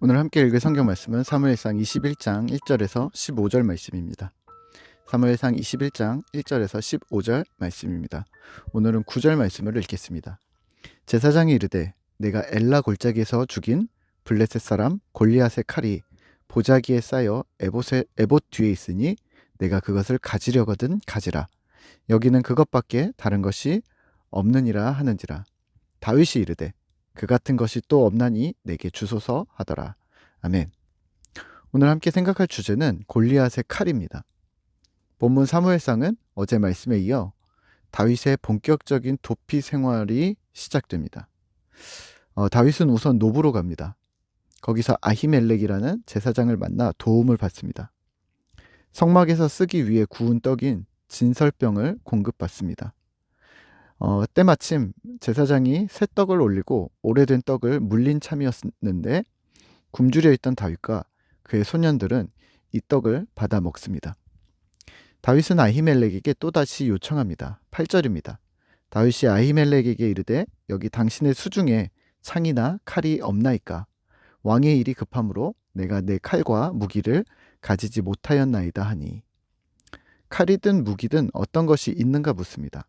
오늘 함께 읽을 성경 말씀은 사무엘상 21장 1절에서 15절 말씀입니다. 사무엘상 21장 1절에서 15절 말씀입니다. 오늘은 9절 말씀을 읽겠습니다. 제사장이 이르되 내가 엘라 골짜기에서 죽인 블레셋 사람 골리앗의 칼이 보자기에 쌓여 에봇 뒤에 있으니 내가 그것을 가지려거든 가지라. 여기는 그것밖에 다른 것이 없느니라 하는지라. 다윗이 이르되 그 같은 것이 또 없나니 내게 주소서 하더라. 아멘. 오늘 함께 생각할 주제는 골리앗의 칼입니다. 본문 사무엘상은 어제 말씀에 이어 다윗의 본격적인 도피 생활이 시작됩니다. 다윗은 우선 노브로 갑니다. 거기서 아히멜렉이라는 제사장을 만나 도움을 받습니다. 성막에서 쓰기 위해 구운 떡인 진설병을 공급받습니다. 때마침 제사장이 새 떡을 올리고 오래된 떡을 물린 참이었는데 굶주려 있던 다윗과 그의 소년들은 이 떡을 받아 먹습니다. 다윗은 아히멜렉에게 또다시 요청합니다. 8절입니다. 다윗이 아히멜렉에게 이르되 여기 당신의 수중에 창이나 칼이 없나이까? 왕의 일이 급함으로 내가 내 칼과 무기를 가지지 못하였나이다 하니. 칼이든 무기든 어떤 것이 있는가 묻습니다.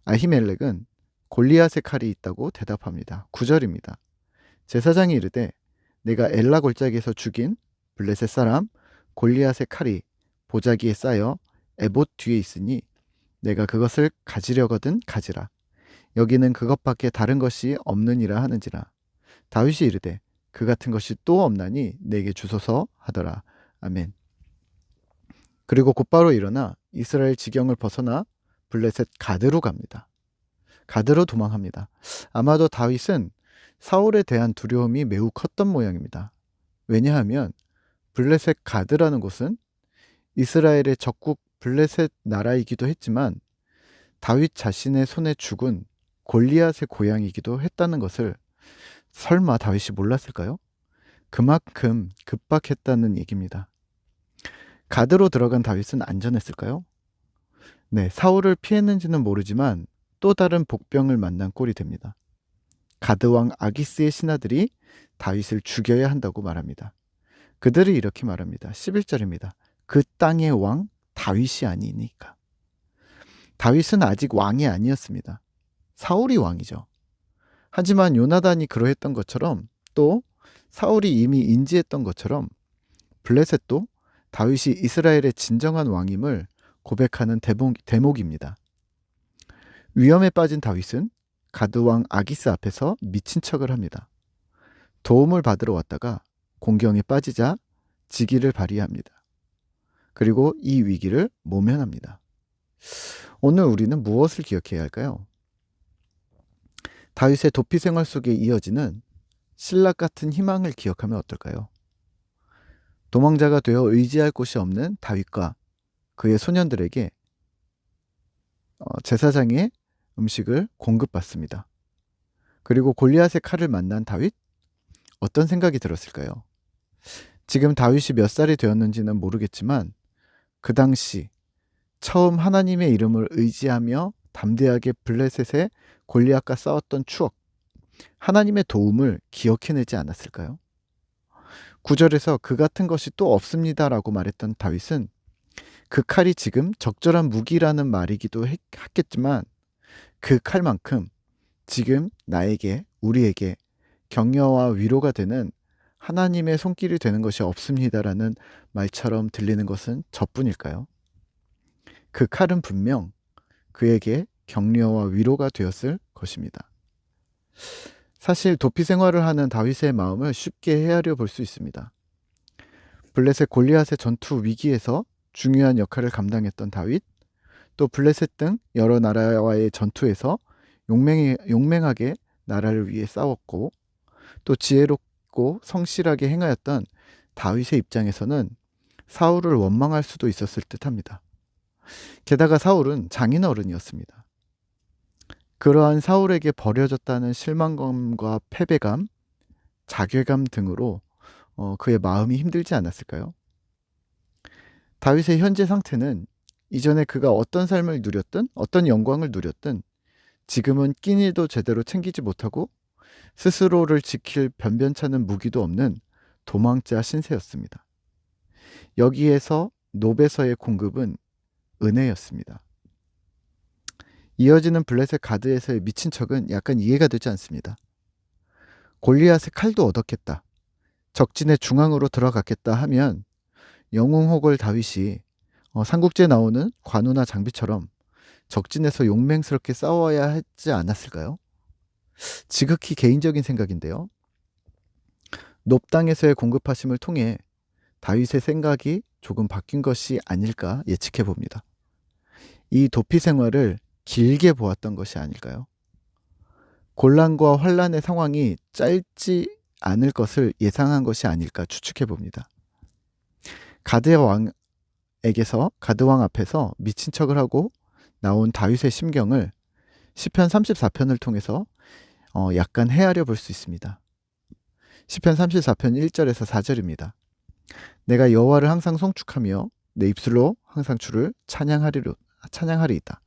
아히멜렉은 골리앗의 칼이 있다고 대답합니다. 9절입니다. 제사장이 이르되 내가 엘라 골짜기에서 죽인 블레셋 사람 골리앗의 칼이 보자기에 쌓여 에봇 뒤에 있으니 내가 그것을 가지려거든 가지라. 여기는 그것밖에 다른 것이 없느니라 하는지라. 다윗이 이르되 그 같은 것이 또 없나니 내게 주소서 하더라. 아멘. 그리고 곧바로 일어나 이스라엘 지경을 벗어나 블레셋 가드로 갑니다. 가드로 도망합니다. 아마도 다윗은 사울에 대한 두려움이 매우 컸던 모양입니다. 왜냐하면 블레셋 가드라는 곳은 이스라엘의 적국 블레셋 나라이기도 했지만 다윗 자신의 손에 죽은 골리앗의 고향이기도 했다는 것을 설마 다윗이 몰랐을까요? 그만큼 급박했다는 얘기입니다. 가드로 들어간 다윗은 안전했을까요? 네, 사울을 피했는지는 모르지만 또 다른 복병을 만난 꼴이 됩니다. 가드왕 아기스의 신하들이 다윗을 죽여야 한다고 말합니다. 그들이 이렇게 말합니다. 11절입니다. 그 땅의 왕 다윗이 아니니까. 다윗은 아직 왕이 아니었습니다. 사울이 왕이죠. 하지만 요나단이 그러했던 것처럼 또 사울이 이미 인지했던 것처럼 블레셋도 다윗이 이스라엘의 진정한 왕임을 고백하는 대목입니다. 위험에 빠진 다윗은 가드왕 아기스 앞에서 미친 척을 합니다. 도움을 받으러 왔다가 공경에 빠지자 직위를 발휘합니다. 그리고 이 위기를 모면합니다. 오늘 우리는 무엇을 기억해야 할까요? 다윗의 도피 생활 속에 이어지는 신락 같은 희망을 기억하면 어떨까요? 도망자가 되어 의지할 곳이 없는 다윗과 그의 소년들에게 제사장의 음식을 공급받습니다. 그리고 골리앗의 칼을 만난 다윗? 어떤 생각이 들었을까요? 지금 다윗이 몇 살이 되었는지는 모르겠지만 그 당시 처음 하나님의 이름을 의지하며 담대하게 블레셋의 골리앗과 싸웠던 추억, 하나님의 도움을 기억해내지 않았을까요? 9절에서 그 같은 것이 또 없습니다라고 말했던 다윗은 그 칼이 지금 적절한 무기라는 말이기도 했겠지만 그 칼만큼 지금 나에게, 우리에게 격려와 위로가 되는 하나님의 손길이 되는 것이 없습니다라는 말처럼 들리는 것은 저뿐일까요? 그 칼은 분명 그에게 격려와 위로가 되었을 것입니다. 사실 도피 생활을 하는 다윗의 마음을 쉽게 헤아려 볼 수 있습니다. 블레셋 골리앗의 전투 위기에서 중요한 역할을 감당했던 다윗, 또 블레셋 등 여러 나라와의 전투에서 용맹하게 나라를 위해 싸웠고 또 지혜롭고 성실하게 행하였던 다윗의 입장에서는 사울을 원망할 수도 있었을 듯합니다. 게다가 사울은 장인어른이었습니다. 그러한 사울에게 버려졌다는 실망감과 패배감, 자괴감 등으로 그의 마음이 힘들지 않았을까요? 다윗의 현재 상태는 이전에 그가 어떤 삶을 누렸든 어떤 영광을 누렸든 지금은 끼니도 제대로 챙기지 못하고 스스로를 지킬 변변찮은 무기도 없는 도망자 신세였습니다. 여기에서 놉에서의 공급은 은혜였습니다. 이어지는 블레셋 가드에서의 미친 척은 약간 이해가 되지 않습니다. 골리앗의 칼도 얻었겠다, 적진의 중앙으로 들어갔겠다 하면 영웅호걸 다윗이 삼국지에 나오는 관우나 장비처럼 적진에서 용맹스럽게 싸워야 하지 않았을까요? 지극히 개인적인 생각인데요. 놉 땅에서의 공급하심을 통해 다윗의 생각이 조금 바뀐 것이 아닐까 예측해 봅니다. 이 도피 생활을 길게 보았던 것이 아닐까요? 곤란과 환란의 상황이 짧지 않을 것을 예상한 것이 아닐까 추측해 봅니다. 가드 왕 앞에서 미친 척을 하고 나온 다윗의 심경을 시편 34편을 통해서 약간 헤아려 볼 수 있습니다. 시편 34편 1절에서 4절입니다. 내가 여호와를 항상 송축하며 내 입술로 항상 주를 찬양하리이다.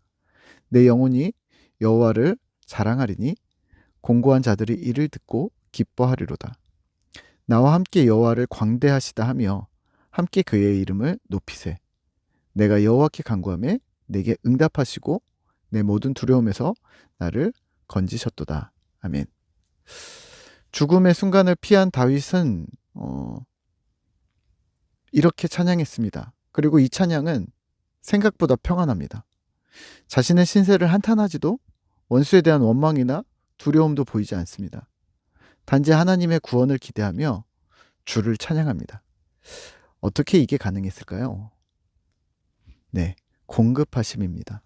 내 영혼이 여호와를 자랑하리니 공고한 자들이 이를 듣고 기뻐하리로다. 나와 함께 여호와를 광대하시다 하며 함께 그의 이름을 높이세. 내가 여호와께 간구하매 내게 응답하시고 내 모든 두려움에서 나를 건지셨도다. 아멘. 죽음의 순간을 피한 다윗은 이렇게 찬양했습니다. 그리고 이 찬양은 생각보다 평안합니다. 자신의 신세를 한탄하지도 원수에 대한 원망이나 두려움도 보이지 않습니다. 단지 하나님의 구원을 기대하며 주를 찬양합니다. 어떻게 이게 가능했을까요? 네, 공급하심입니다.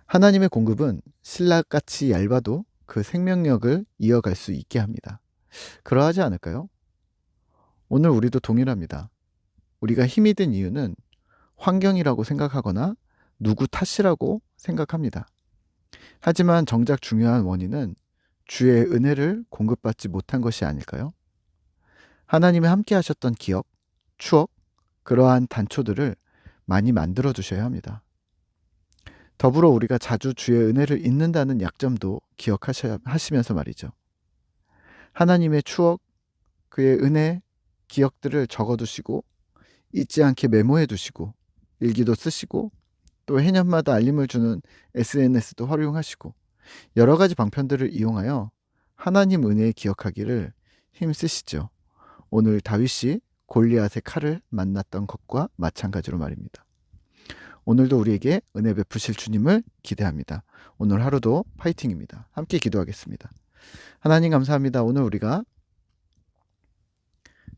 하나님의 공급은 신라같이 얇아도 그 생명력을 이어갈 수 있게 합니다. 그러하지 않을까요? 오늘 우리도 동일합니다. 우리가 힘이 든 이유는 환경이라고 생각하거나 누구 탓이라고 생각합니다. 하지만 정작 중요한 원인은 주의 은혜를 공급받지 못한 것이 아닐까요? 하나님이 함께 하셨던 기억, 추억, 그러한 단초들을 많이 만들어 두셔야 합니다. 더불어 우리가 자주 주의 은혜를 잊는다는 약점도 기억하시면서 말이죠. 하나님의 추억, 그의 은혜, 기억들을 적어두시고 잊지 않게 메모해 두시고 일기도 쓰시고 또 해년마다 알림을 주는 SNS도 활용하시고 여러 가지 방편들을 이용하여 하나님 은혜에 기억하기를 힘쓰시죠. 오늘 다윗이 골리앗의 칼을 만났던 것과 마찬가지로 말입니다. 오늘도 우리에게 은혜 베푸실 주님을 기대합니다. 오늘 하루도 파이팅입니다. 함께 기도하겠습니다. 하나님 감사합니다. 오늘 우리가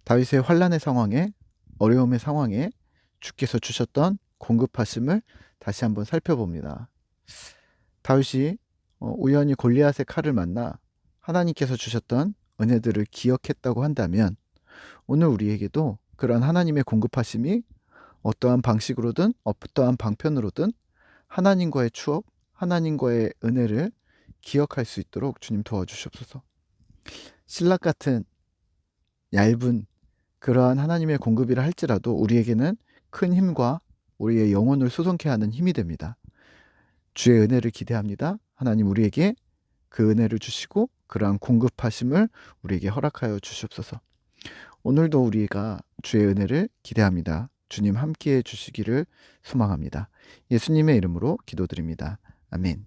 다윗의 환난의 상황에, 어려움의 상황에 주께서 주셨던 공급하심을 다시 한번 살펴봅니다. 다윗이 우연히 골리앗의 칼을 만나 하나님께서 주셨던 은혜들을 기억했다고 한다면 오늘 우리에게도 그러한 하나님의 공급하심이 어떠한 방식으로든 어떠한 방편으로든 하나님과의 추억, 하나님과의 은혜를 기억할 수 있도록 주님 도와주시옵소서. 신락 같은 얇은 그러한 하나님의 공급이라 할지라도 우리에게는 큰 힘과 우리의 영혼을 수송케 하는 힘이 됩니다. 주의 은혜를 기대합니다. 하나님 우리에게 그 은혜를 주시고 그러한 공급하심을 우리에게 허락하여 주시옵소서. 오늘도 우리가 주의 은혜를 기대합니다. 주님 함께해 주시기를 소망합니다. 예수님의 이름으로 기도드립니다. 아멘.